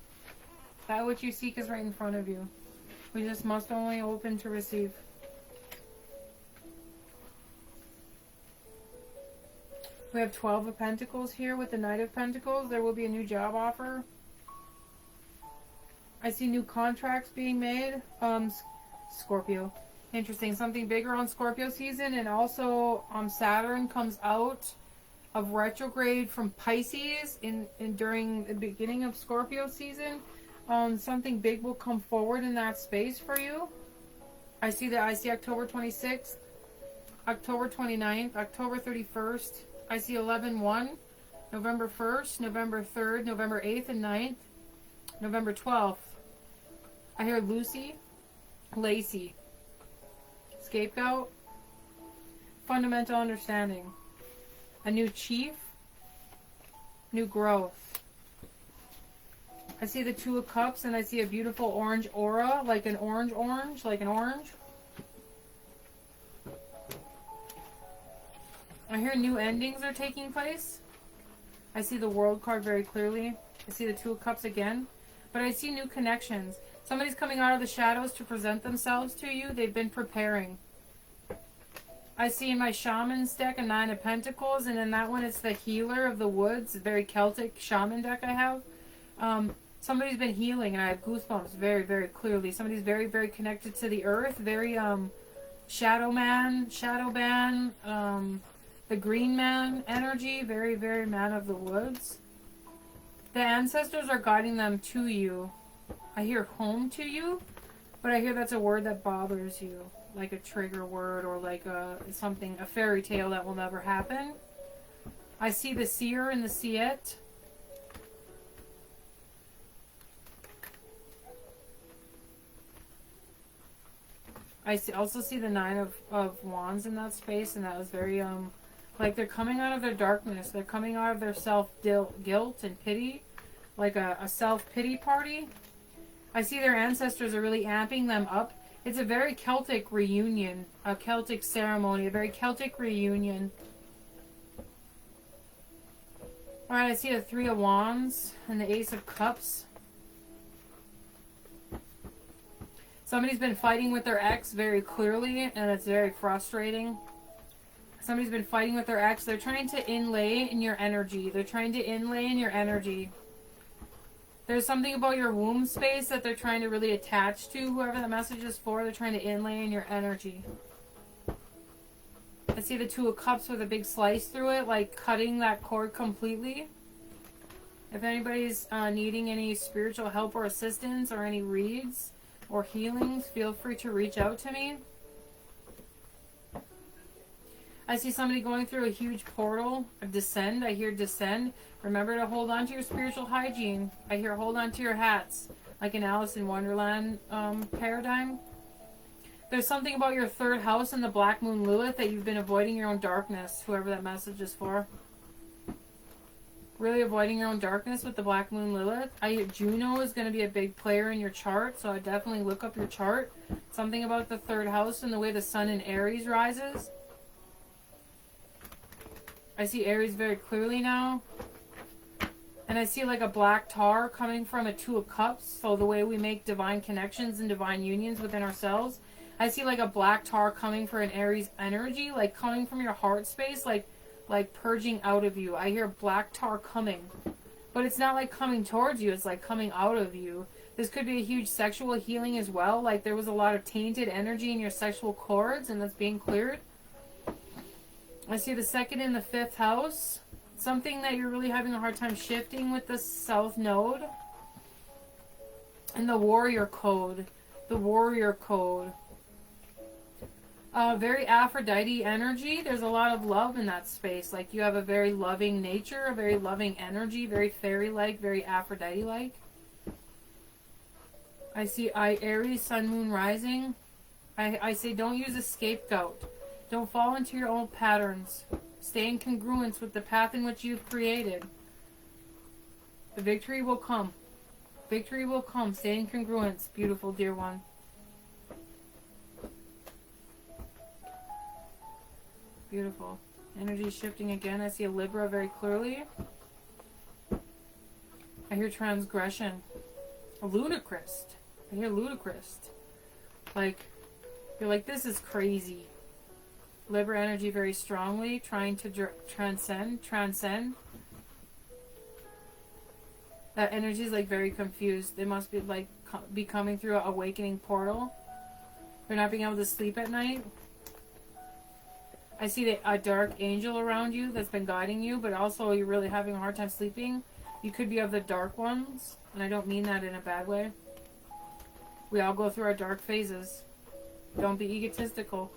That which you seek is right in front of you. We just must only open to receive. We have 12 of Pentacles here with the Knight of Pentacles. There will be a new job offer. I see new contracts being made. Scorpio. Interesting. Something bigger on Scorpio season. And also Saturn comes out of retrograde from Pisces during the beginning of Scorpio season. Something big will come forward in that space for you. I see October 26th, October 29th, October 31st. I see 11/1, November 1st, November 3rd, November 8th and 9th, November 12th. I hear Lucy, Lacey, scapegoat, fundamental understanding, a new chief, new growth. I see the Two of Cups and I see a beautiful orange aura, like an orange, like an orange. I hear new endings are taking place. I see the World card very clearly. I see the Two of Cups again. But I see new connections. Somebody's coming out of the shadows to present themselves to you. They've been preparing. I see in my shaman's deck a 9 of Pentacles, and in that one it's the healer of the woods, a very Celtic shaman deck I have. Somebody's been healing, and I have goosebumps very, very clearly. Somebody's very, very connected to the earth, very shadow man, the green man energy, very, very man of the woods. The ancestors are guiding them to you. I hear home to you, but I hear that's a word that bothers you, like a trigger word or like a fairy tale that will never happen. I see the seer and the seet. I also see the 9 of Wands in that space, and that was very like they're coming out of their darkness. They're coming out of their self-guilt and pity, like a self-pity party. I see their ancestors are really amping them up. It's a very Celtic reunion, a Celtic ceremony, a very Celtic reunion. Alright, I see the 3 of Wands and the Ace of Cups. Somebody's been fighting with their ex very clearly, and it's very frustrating. Somebody's been fighting with their ex. They're trying to inlay in your energy. They're trying to inlay in your energy. There's something about your womb space that they're trying to really attach to. Whoever the message is for, they're trying to inlay in your energy. I see the 2 of Cups with a big slice through it, like cutting that cord completely. If anybody's needing any spiritual help or assistance or any reads or healings, feel free to reach out to me. I see somebody going through a huge portal, a descend. I hear descend. Remember to hold on to your spiritual hygiene. I hear hold on to your hats, like an Alice in Wonderland paradigm. There's something about your 3rd house and the Black Moon Lilith that you've been avoiding your own darkness, whoever that message is for. Really avoiding your own darkness with the Black Moon Lilith. I hear Juno is going to be a big player in your chart, so I definitely look up your chart. Something about the 3rd house and the way the sun in Aries rises. I see Aries very clearly now. And I see like a black tar coming from a 2 of Cups. So the way we make divine connections and divine unions within ourselves. I see like a black tar coming for an Aries energy. Like coming from your heart space. Like purging out of you. I hear black tar coming. But it's not like coming towards you. It's like coming out of you. This could be a huge sexual healing as well. Like there was a lot of tainted energy in your sexual cords. And that's being cleared. I see the 2nd and the 5th house. Something that you're really having a hard time shifting with the South Node. And the Warrior Code. The Warrior Code. Very Aphrodite energy. There's a lot of love in that space. Like you have a very loving nature, a very loving energy, very fairy-like, very Aphrodite-like. I see Aries, Sun, Moon, Rising. I say don't use a scapegoat. Don't fall into your own patterns. Stay in congruence with the path in which you've created. The victory will come. Victory will come. Stay in congruence, beautiful dear one. Beautiful. Energy shifting again. I see a Libra very clearly. I hear transgression. A ludicrous. I hear ludicrous. Like, you're like, this is crazy. Libra energy very strongly, trying to transcend. That energy is like very confused. They must be like be coming through an awakening portal. They're not being able to sleep at night. I see a dark angel around you that's been guiding you, but also you're really having a hard time sleeping. You could be of the dark ones, and I don't mean that in a bad way. We all go through our dark phases. Don't be egotistical.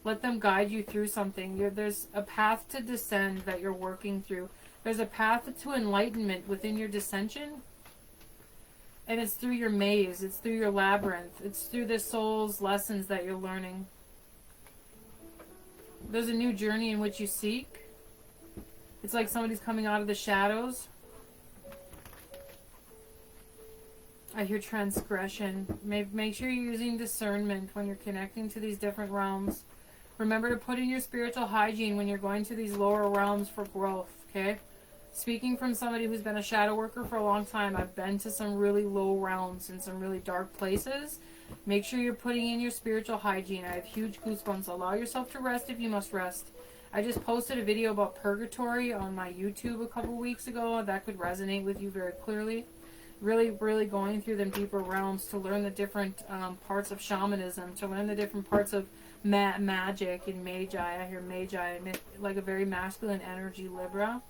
Let them guide you through something. There's a path to descend that you're working through. There's a path to enlightenment within your dissension. And it's through your maze. It's through your labyrinth. It's through the soul's lessons that you're learning. There's a new journey in which you seek. It's like somebody's coming out of the shadows. I hear transgression. Make sure you're using discernment when you're connecting to these different realms. Remember to put in your spiritual hygiene when you're going to these lower realms for growth, okay? Speaking from somebody who's been a shadow worker for a long time, I've been to some really low realms and some really dark places Make sure you're putting in your spiritual hygiene. I have huge goosebumps. Allow yourself to rest if you must rest. I just posted a video about purgatory on my YouTube a couple weeks ago. That could resonate with you very clearly. Really, really going through them deeper realms to learn the different parts of shamanism, to learn the different parts of magic and magi. I hear magi, like a very masculine energy, Libra.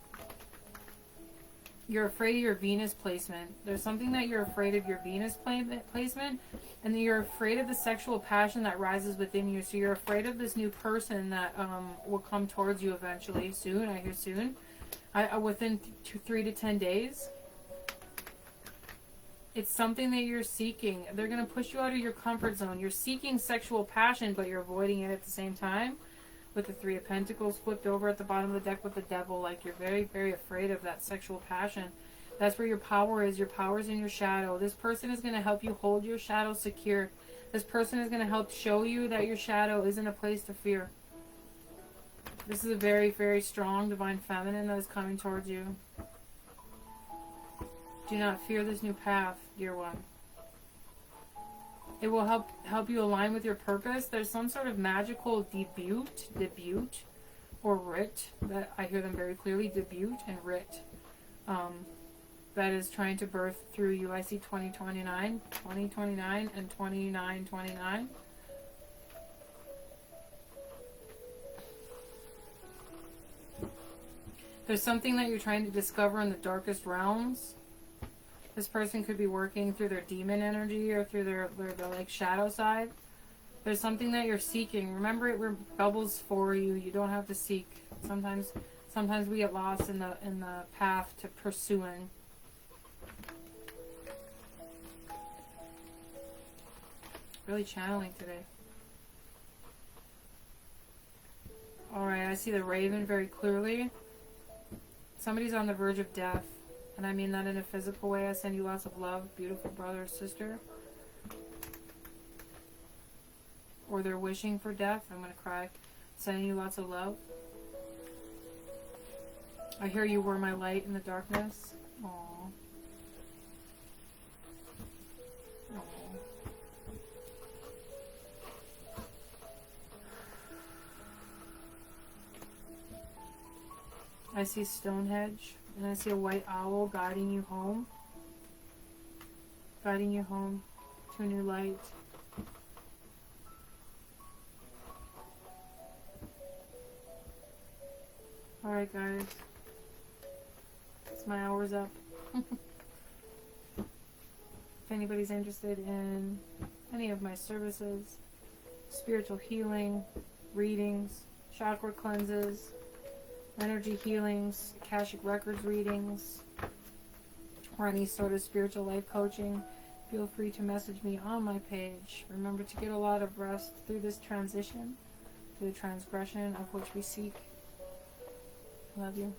You're afraid of your Venus placement. There's something that you're afraid of your Venus placement, and then you're afraid of the sexual passion that rises within you. So you're afraid of this new person that will come towards you eventually, soon. I hear soon. Within 3 to 10 days. It's something that you're seeking. They're going to push you out of your comfort zone. You're seeking sexual passion, but you're avoiding it at the same time. With the Three of Pentacles flipped over at the bottom of the deck with the Devil. Like, you're very, very afraid of that sexual passion. That's where your power is. Your power is in your shadow. This person is going to help you hold your shadow secure. This person is going to help show you that your shadow isn't a place to fear. This is a very, very strong Divine Feminine that is coming towards you. Do not fear this new path, dear one. It will help you align with your purpose. There's some sort of magical debut, or writ, that I hear them very clearly, debut and writ, that is trying to birth through you. I see 2029 and 2929. There's something that you're trying to discover in the darkest realms. This person could be working through their demon energy or through their like shadow side. There's something that you're seeking. Remember, it bubbles for you. You don't have to seek. Sometimes we get lost in the path to pursuing. Really channeling today. All right, I see the Raven very clearly. Somebody's on the verge of death. And I mean that in a physical way. I send you lots of love, beautiful brother or sister. Or they're wishing for death. I'm going to cry. Sending you lots of love. I hear you were my light in the darkness. Aww. Aww. I see Stonehenge. And I see a white owl guiding you home. Guiding you home to a new light. Alright guys. It's my hour's up. If anybody's interested in any of my services, spiritual healing, readings, chakra cleanses, energy healings, Akashic Records readings, or any sort of spiritual life coaching, feel free to message me on my page. Remember to get a lot of rest through this transition, through the transgression of which we seek. Love you.